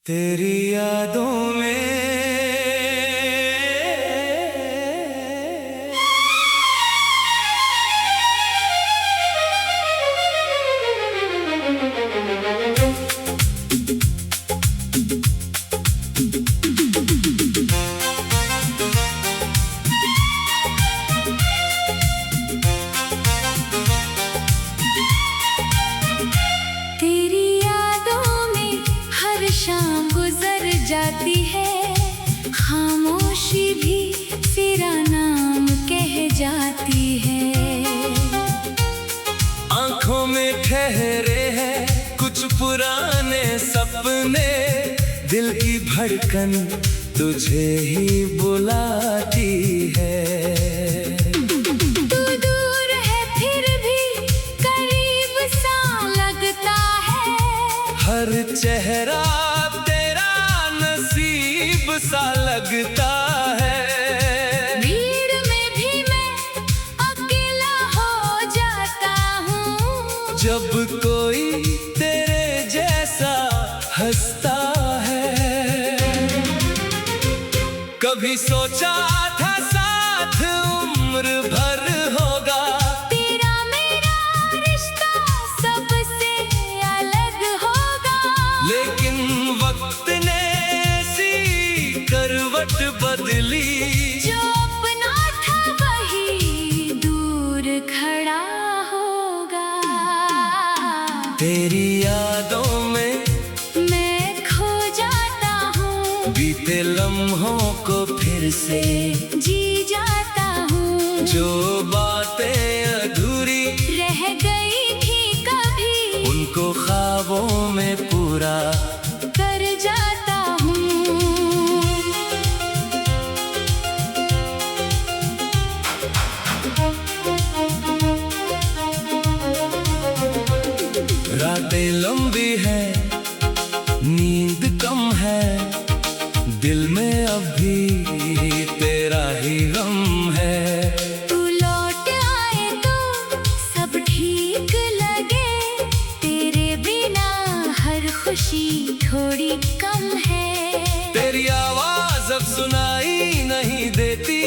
तेरी यादों में शाम गुजर जाती है, खामोशी भी तेरा नाम कह जाती है। आंखों में ठहरे हैं कुछ पुराने सपने, दिल की धड़कन तुझे ही बुलाती है। तू दूर है फिर भी करीब सा लगता है, हर चेहरा सा लगता है। भीड़ में भी मैं अकेला हो जाता हूँ, जब कोई तेरे जैसा हंसता है। कभी सोचा था साथ उम्र भर होगा, तेरा मेरा रिश्ता सबसे अलग होगा। लेकिन वक्त ने करवट बदली, जो अपना था वही दूर खड़ा होगा। तेरी यादों में मैं खो जाता हूँ, बीते लम्हों को फिर से जी जाता हूँ। जो बातें अधूरी रह गई थी कभी, उनको ख्वाबों में पूरा कर जाता हूँ। रातें लंबी है, नींद कम है, दिल में अभी तेरा ही गम है। तू लौट आए तो सब ठीक लगे, तेरे बिना हर खुशी थोड़ी कम है। तेरी आवाज अब सुनाई नहीं देती,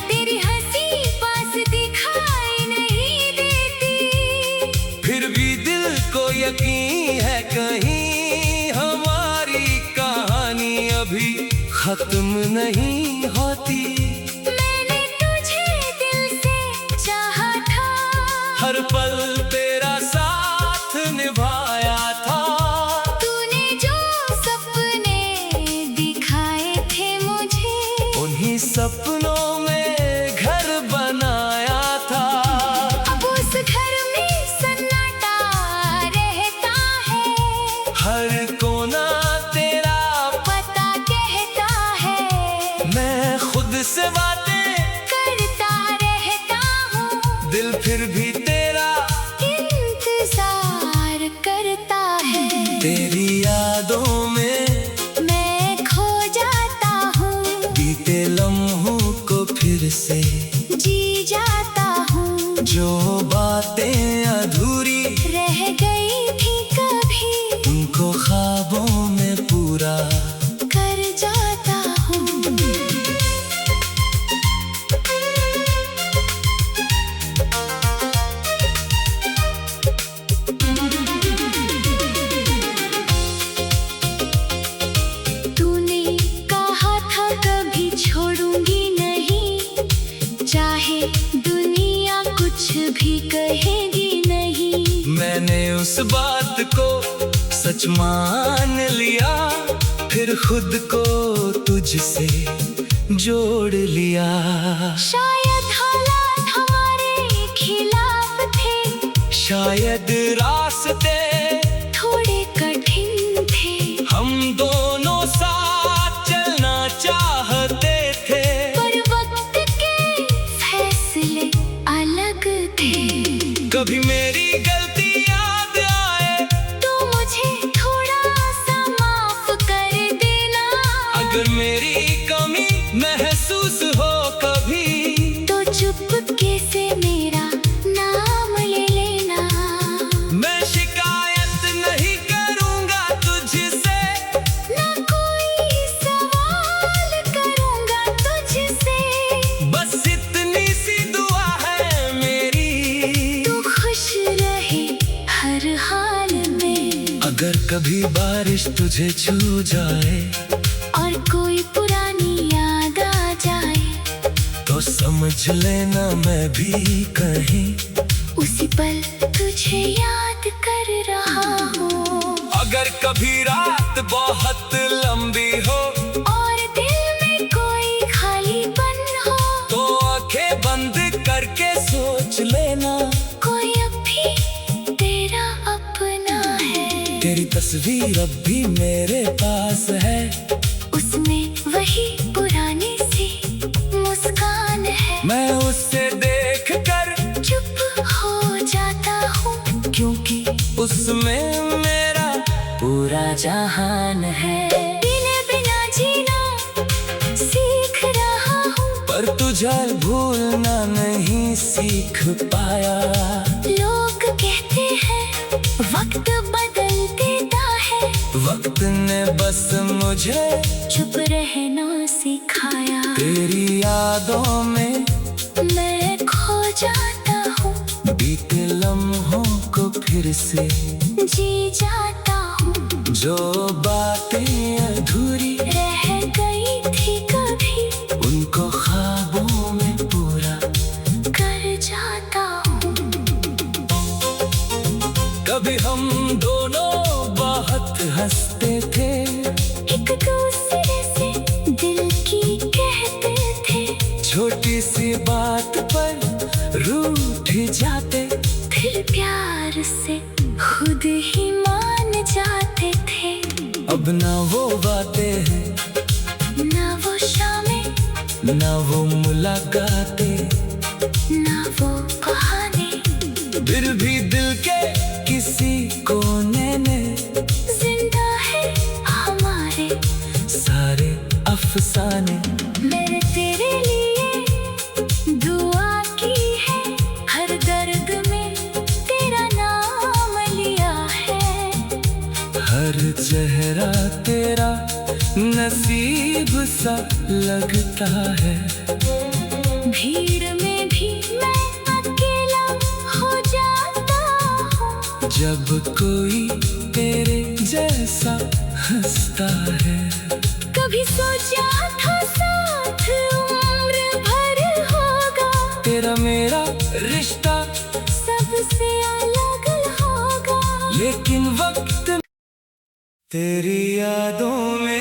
तेरी हंसी पास दिखाई नहीं देती। फिर भी दिल को यकीन है कहीं हमारी कहानी अभी खत्म नहीं होती। मैंने तुझे दिल से चाहा था, हर पल तेरा साथ निभाया था। तूने जो सपने दिखाए थे मुझे, उन्हीं सपनों में घर बनाया था। अब उस घर में सन्नाटा रहता है, हर कोना तेरा पता कहता है। मैं खुद से बातें करता रहता हूँ, दिल फिर भी तेरा इंतजार करता है। तेरी यादों में मैं खो जाता हूँ, बीते लम्हों को फिर से जी जाता हूँ। जो बातें अधूरी रह गई थी कभी, उनको ख्वाबों में पूरा कर जाता हूँ। तूने कहा था कभी छोड़ूंगी नहीं, चाहे दुनिया कुछ भी कहेगी नहीं। मैंने उस बात को सच मान लिया, फिर खुद को तुझसे जोड़ लिया। शायद हालात हमारे खिलाफ थे, शायद रास्ते थोड़े कठिन थे। हम दोनों साथ चलना चाहते थे, पर वक्त के फैसले अलग थे। कभी मेरी गलती याद आए तो मुझे थोड़ा सा माफ कर देना, अगर मेरी कमी महसूस हो कभी, तो चुपके से मेरा नाम ले लेना। मैं शिकायत नहीं करूँगा तुझसे, अगर कभी बारिश तुझे छू जाए और कोई पुरानी याद आ जाए, तो समझ लेना मैं भी कहीं उसी पल तुझे याद कर रहा हूँ। अगर कभी रात बहुत लंबी हो और दिल में कोई खालीपन हो, तो आंखें बंद करके सोच लेना कोई अब भी तेरा अपना है। तेरी तस्वीर अब भी मेरे पास है, उसमें वही पुरानी सी मुस्कान है। मैं उससे देख कर चुप हो जाता हूँ, क्योंकि उसमें मेरा पूरा जहान है। तेरे बिना जीना सीख रहा हूँ, पर तुझे भूलना नहीं सीख पाया। लोग कहते हैं वक्त बदल देता है, वक्त ने बस मुझे चुप रहना सिखाया। तेरी यादों में मैं खो जाता हूँ, बीते लम्हों को फिर से जी जाता हूँ। जो बातें अधूरी रह गई थी कभी, उनको ख्वाबों में पूरा कर जाता हूँ। कभी हम दोनों बहुत हंसते थे, एक दूसरे से दिल की कहते थे, छोटी सी बात पर रूठ जाते, फिर प्यार से खुद ही मान जाते थे। अब ना वो बातें हैं, ना वो शामें, ना वो मुलाकातें, ना वो बहाने, फिर भी दिल के किसी कोने में जिंदा है हमारे सारे अफसाने। मैंने तेरे लिए दुआ की है, हर दर्द में तेरा नाम लिया है। हर चेहरा तेरा नसीब सा लगता है, भीड़ में भी मैं अकेला हो जाता हूँ, जब कोई तेरे जैसा हंसता है। कभी सोचा था साथ उम्र भर होगा, तेरा मेरा रिश्ता सबसे अलग होगा, लेकिन वक्त तेरी यादों में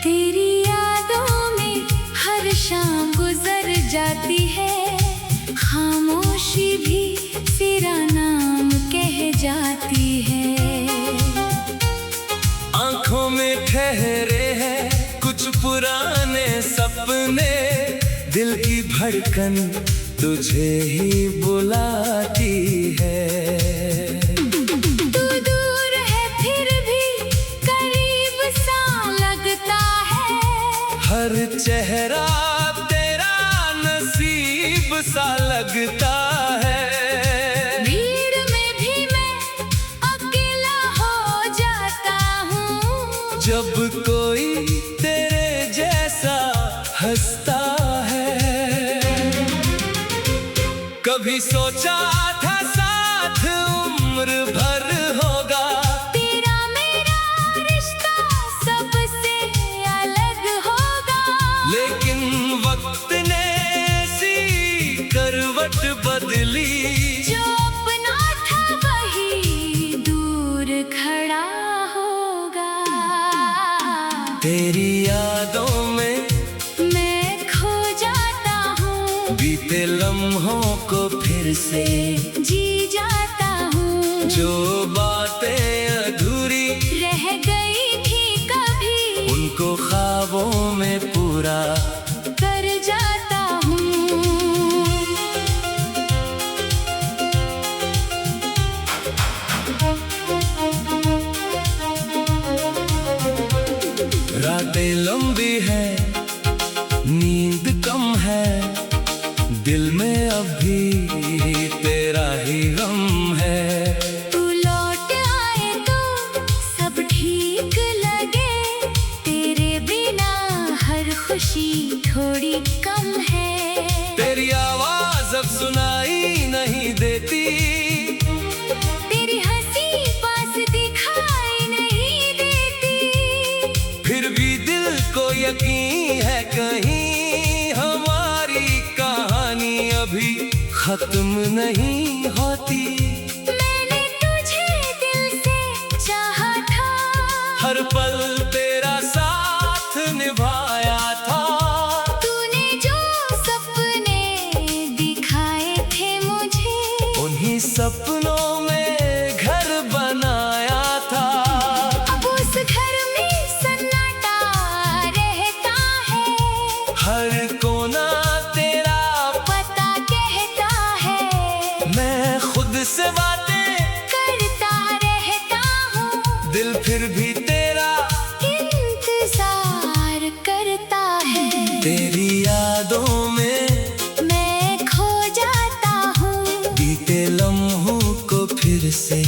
तेरी यादों में हर शाम गुजर जाती है, खामोशी भी तेरा नाम कह जाती है। आंखों में ठहरे हैं कुछ पुराने सपने, दिल की धड़कन तुझे ही बुलाती है। तू दूर है फिर भी करीब सा लगता है, हर चेहरा तेरा नसीब सा लगता है। भीड़ में भी मैं अकेला हो जाता हूँ, जब कोई तेरे जैसा हंसता है। कभी सोचा था साथ उम्र भर होगा, तेरा मेरा रिश्ता सबसे अलग होगा, लेकिन वक्त ने ऐसी करवट बदली, जो अपना था वही दूर खड़ा होगा। तेरी यादों में मैं खो जाता हूँ, बीते लम्हों को फिर से जी जाता हूँ। जो बातें अधूरी रह गई थी कभी, उनको ख्वाबों में पूरा कर जाता हूँ। रातें लंबी है नींद कम है, दिल में अभी तेरा ही गम है। तू लौट आए तो सब ठीक लगे, तेरे बिना हर खुशी थोड़ी कम है। तेरी आवाज अब सुनाई नहीं देती, तेरी हंसी पास दिखाई नहीं देती, फिर भी दिल को यकीन है कहीं हमारी कहानी अभी खत्म नहीं होती। मैंने तुझे दिल से चाहा था, हर पल तेरा साथ निभाया था। तूने जो सपने दिखाए थे मुझे, उन्हीं सपनों में घर बनाया था। अब उस घर में सन्नाटा रहता है, हर कोना तेरा पता कहता है। मैं खुद से बातें करता रहता हूँ, दिल फिर भी तेरा इंतजार करता है। तेरी यादों में मैं खो जाता हूँ, बीते लम्हों को फिर से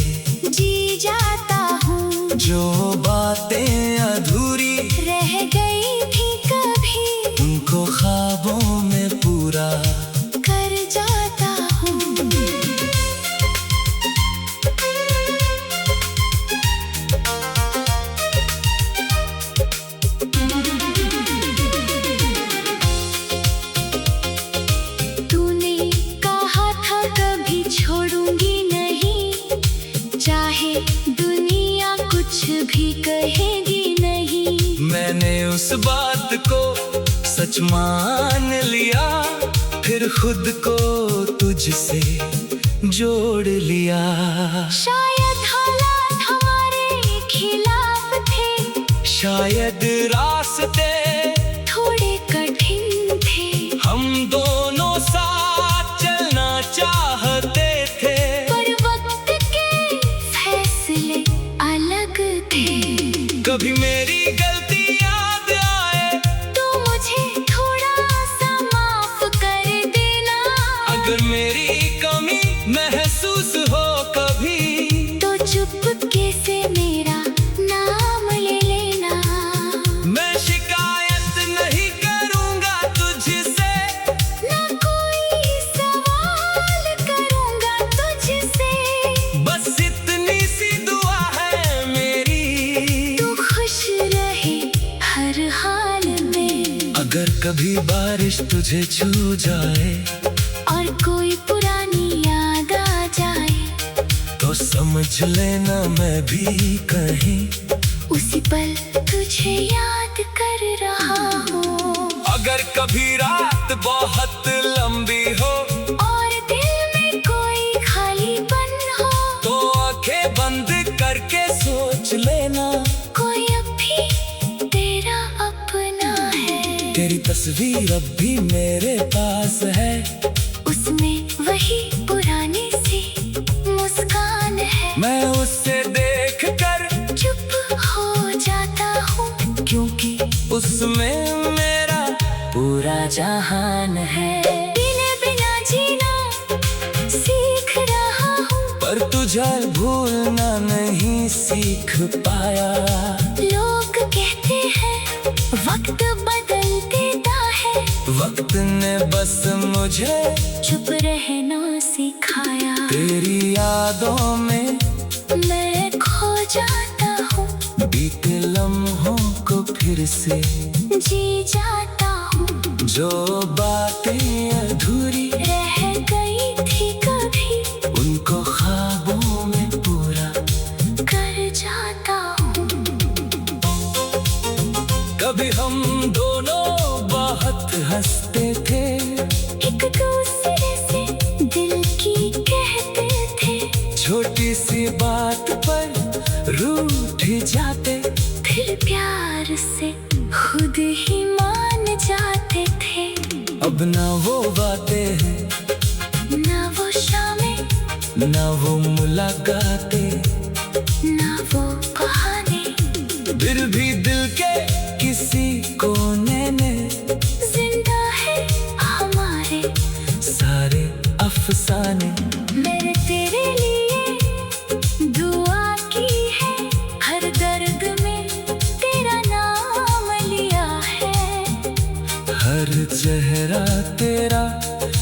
जी जाता हूँ। जो बातें अधूरी रह गई थी कभी, उनको ख्वाबों में पूरा कर जाता हूँ। तूने कहा था कभी छोड़ूंगी नहीं, चाहे दुनिया कुछ भी कहेगी नहीं। मैंने उस बात को सच मान लिया, फिर खुद को तुझसे जोड़ लिया। शायद हालात हमारे खिलाफ थे, शायद रास्ते थोड़े कठिन थे, हम दोनों साथ चलना चाहते थे, पर वक्त के फैसले अलग थे। कभी मेरी गलती याद आए तो मुझे थोड़ा सा माफ कर देना, अगर मेरी कमी महसूस हो कभी, तो चुपके से मेरा नाम ले लेना। मैं शिकायत नहीं करूंगा तुझसे, ना कोई सवाल करूंगा तुझसे, बस इतनी सी दुआ है मेरी, तू खुश रहे हर हाल में। अगर कभी बारिश तुझे छू जाए और कोई पुरानी याद आ जाए, तो समझ लेना मैं भी कहीं उसी पल तुझे याद कर रहा हूँ। अगर कभी रात बहुत लंबी हो और दिल में कोई खालीपन हो, तो आंखें बंद करके सोच लेना, कोई अब भी तेरा अपना है। तेरी तस्वीर अब भी मेरे पास है, उसमें वही पुरानी सी मुस्कान है। मैं उससे देख कर चुप हो जाता हूँ, क्योंकि उसमें मेरा पूरा जहान है। तेरे बिना जीना सीख रहा हूँ, पर तुझे भूलना नहीं सीख पाया। लोग कहते हैं वक्त बदल देता है, वक्त ने बस मुझे चुप रहना सिखाया। तेरी यादों में मैं खो जाता हूँ, बीते लम्हों को फिर से जी जाता हूँ। जो बातें अधूरी रह गई थी कभी, उनको ख्वाबों में पूरा कर जाता हूँ। कभी हम दोनों बहुत हंसते थे, एक दूसरे से दिल की कहते थे, छोटी सी बात पर रूठ जाते, फिर प्यार से खुद ही मान जाते थे। अब ना वो बातें हैं, ना वो शामें, ना वो मुलाकातें, ना वो बहाने, फिर भी दिल के किसी कोने में अफसाने। मैंने तेरे लिए दुआ की है, हर दर्द में तेरा नाम लिया है। हर चेहरा तेरा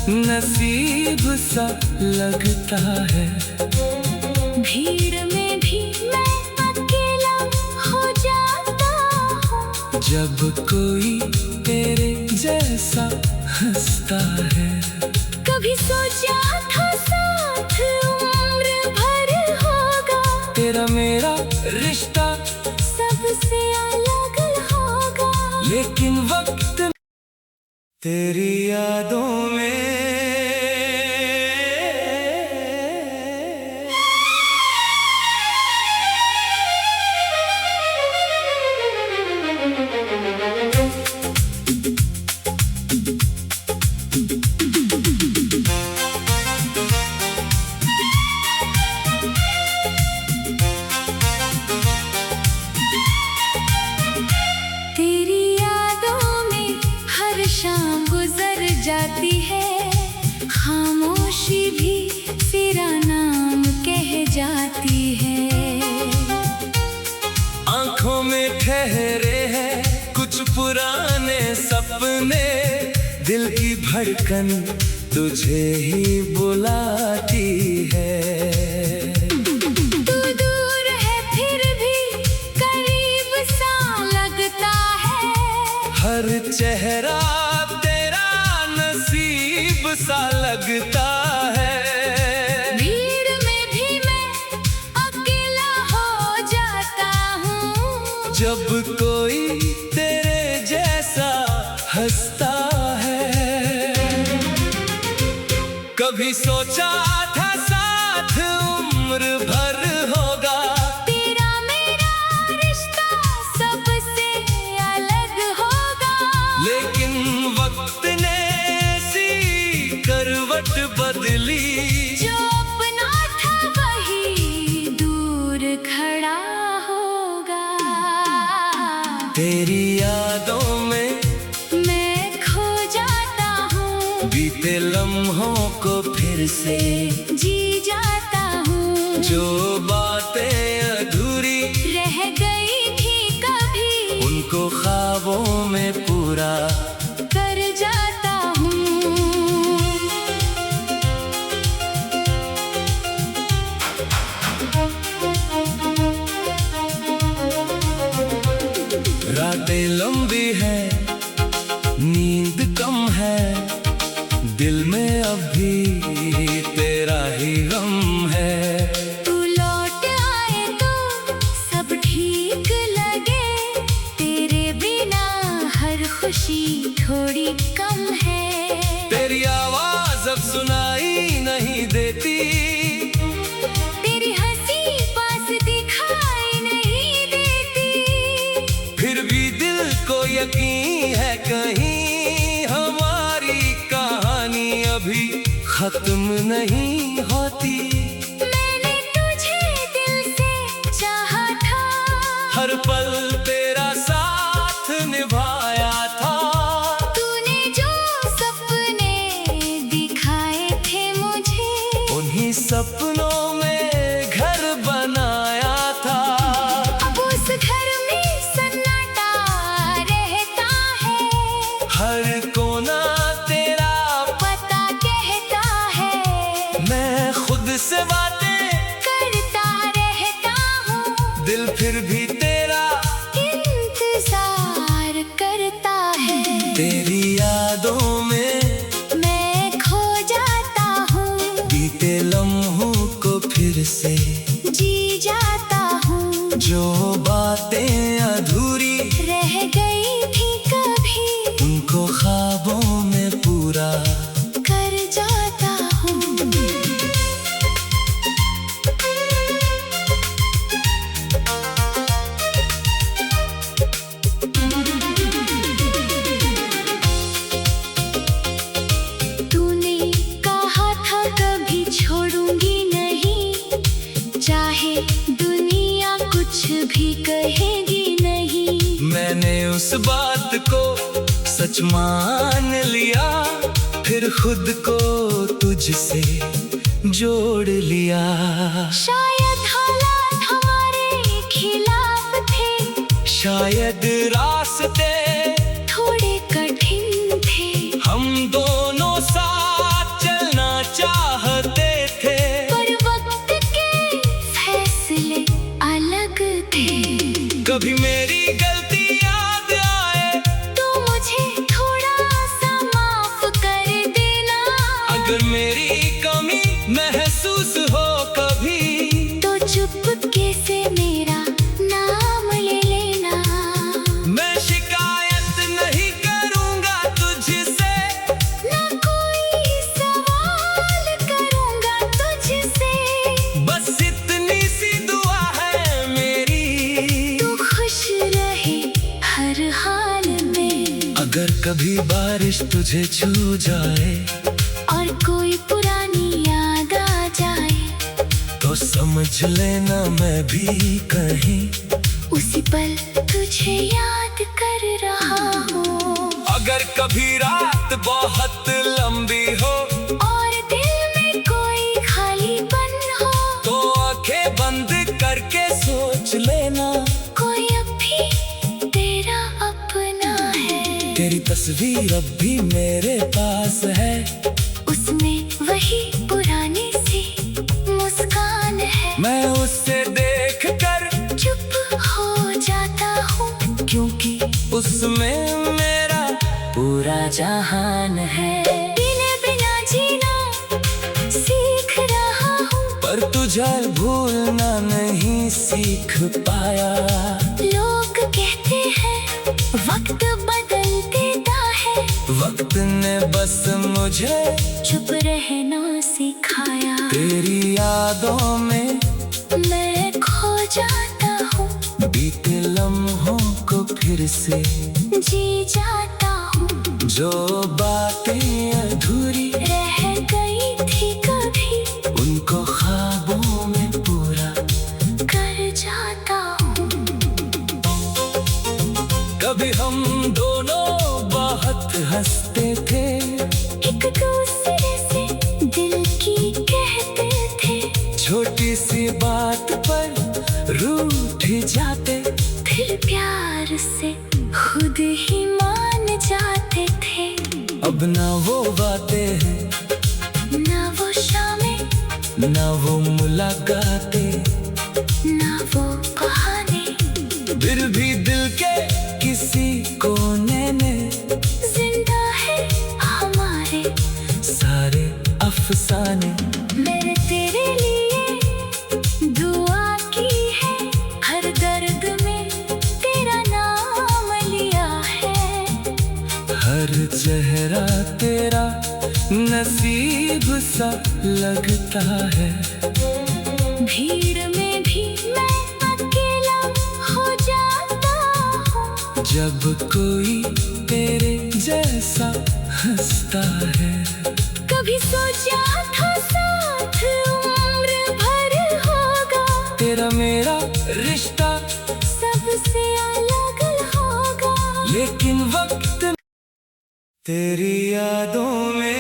नसीब सा लगता है। भीड़ में भी मैं अकेला हो जाता हूँ, जब कोई तेरे जैसा हंसता है। कभी सोचा था साथ उम्र भर होगा, तेरा मेरा रिश्ता सबसे अलग होगा। लेकिन वक्त तेरी यादों में तेरी यादों में हर शाम गुजर जाती है, खामोशी भी तेरा नाम कह जाती है। आंखों में ठहरे हैं कुछ पुराने सपने, दिल की धड़कन तुझे ही बुलाती है। तू दूर है फिर भी करीब सा लगता है, हर चेहरा तेरा नसीब सा लगता है। भीड़ में भी मैं अकेला हो जाता हूँ, जब कोई तेरे जैसा हंसता है। कभी सोचा था साथ उम्र भर होगा, तेरा मेरा रिश्ता सबसे अलग होगा। लेकिन वक्त ने ऐसी करवट बदली, जो अपना था वही दूर खड़ा होगा। तेरी यादों में मैं खो जाता हूँ, बीते लम्हों को फिर से जी जाता हूँ। जो बातें अधूरी रह गई थी कभी, उनको ख्वाबों में पूरा कर जाता हूँ। रातें लंबी है, नींद कम है, दिल में अभी तेरा ही गम है। तू लौट आए तो सब ठीक लगे, तेरे बिना हर खुशी थोड़ी कम है। तेरी आवाज अब सुनाई नहीं देती, तेरी हंसी पास दिखाई नहीं देती, फिर भी दिल को यकीन है कहीं हमारी कहानी अभी खत्म नहीं होती। मैंने तुझे दिल से चाहा था, हर पल तेरा साथ निभाया था। तूने जो सपने दिखाए थे मुझे, उन्हीं सपनों में घर बनाया था। अब उस घर में सन्नाटा रहता है, हर कोना तेरा पता कहता है। मैं खुद से बातें करता रहता हूँ, दिल फिर भी तेरा इंतजार करता है। तेरी यादों में मैं खो जाता हूँ, बीते लम्हों को फिर से जी जाता हूँ। जो बातें अधूरी रह गई थी कभी, उनको ख्वाबों में पूरा कर जाता हूँ। तूने कहा था कभी छोड़ूंगी नहीं, चाहे दुनिया कुछ भी कहेगी नहीं। मैंने उस बात को सच मान लिया, फिर फिर खुद को तुझसे जोड़ लिया। शायद हालात हमारे खिलाफ थे, शायद रास्ते थोड़े कठिन थे, हम दोनों साथ चलना चाहते थे, पर वक्त के फैसले अलग थे। कभी मेरी गलती याद आए तो मुझे थोड़ा सा माफ कर देना, अगर मेरी कमी महसूस हो कभी तो चुपके से मेरा नाम ले लेना। मैं शिकायत नहीं करूंगा तुझसे, ना कोई सवाल करूंगा तुझसे, बस इतनी सी दुआ है मेरी, तू खुश रहे हर हाल में। अगर कभी बारिश तुझे छू जाए और कोई पुरानी याद आ जाए, तो समझ लेना मैं भी कहीं उसी पल तुझे याद कर रहा हूँ। अगर कभी रात बहुत लंबी हो और दिल में कोई खालीपन हो, तो आंखें बंद करके सोच लेना, कोई अब भी तेरा अपना है। तेरी तस्वीर अब भी मेरे पास है, उसमें वही पुरानी सी मुस्कान है। मैं उससे देख कर चुप हो जाता हूँ, क्योंकि उसमें मेरा पूरा जहान है। तेरे बिना जीना सीख रहा हूँ, पर तुझे भूलना नहीं सीख पाया। लोग कहते हैं वक्त बदल देता है, वक्त ने बस मुझे चुप रहना सिखाया। तेरी यादों में मैं खो जाता हूँ, बीते लम्हों को फिर से जी जाता हूँ, जो बातें अधूरी रह गई थी कभी, उनको ख्वाबों में पूरा कर जाता हूँ। कभी हम दोनों बहुत हंसते थे, एक दूसरे से दिल की कहते थे, छोटी सी बात पर रूठ जाते, फिर प्यार से खुद ही मान जाते थे। अब ना वो बातें हैं, ना वो शामें, ना वो मुलाकातें, ना वो बहाने, फिर भी दिल के किसी कोने में जिंदा है हमारे सारे अफसाने। मैंने तेरे लिए दुआ की है, हर दर्द में तेरा नाम लिया है, हर चेहरा तेरा नसीब सा लगता है। भीड़ में भी मैं अकेला हो जाता हूँ, जब कोई तेरे जैसा हंसता है। कभी सोचा था साथ उम्र भर होगा, तेरा मेरा रिश्ता सबसे अलग होगा, लेकिन वक्त तेरी यादों में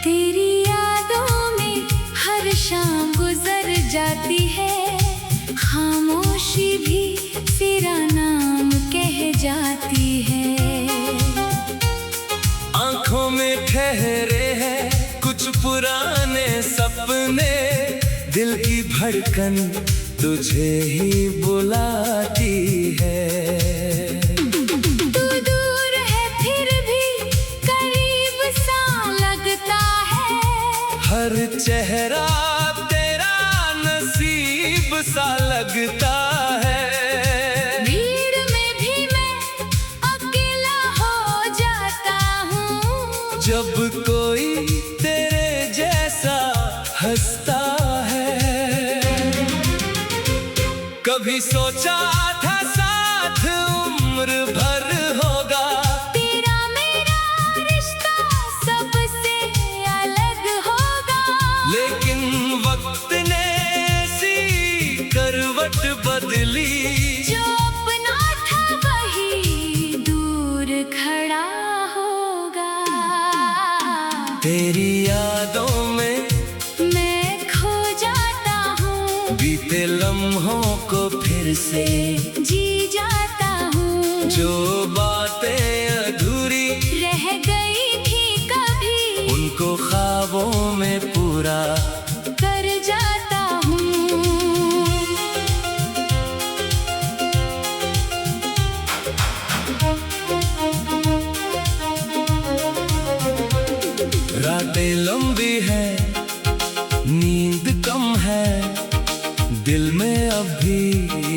तेरी यादों में हर शाम गुजर जाती है, खामोशी भी तेरा नाम कह जाती है। आंखों में ठहरे हैं कुछ पुराने सपने, दिल की धड़कन तुझे ही बुलाती है। तू दूर है फिर भी करीब सा लगता है, हर चेहरा तेरा नसीब सा लगता है। भीड़ में भी मैं अकेला हो जाता हूँ, जब कोई तेरे जैसा हंसता है। कभी सोचा था साथ उम्र भर होगा, तेरा मेरा रिश्ता सबसे अलग होगा। लेकिन वक्त ने सी करवट बदली, जो अपना था वही दूर खड़ा होगा। तेरी यादों में मैं खो जाता हूँ, बीते लम्हों को फिर से जी जाता हूँ। जो बातें अधूरी रह गई थी कभी, उनको ख्वाबों में पूरा कर जाता हूँ। रातें लंबी है, नींद कम है, दिल में अब भी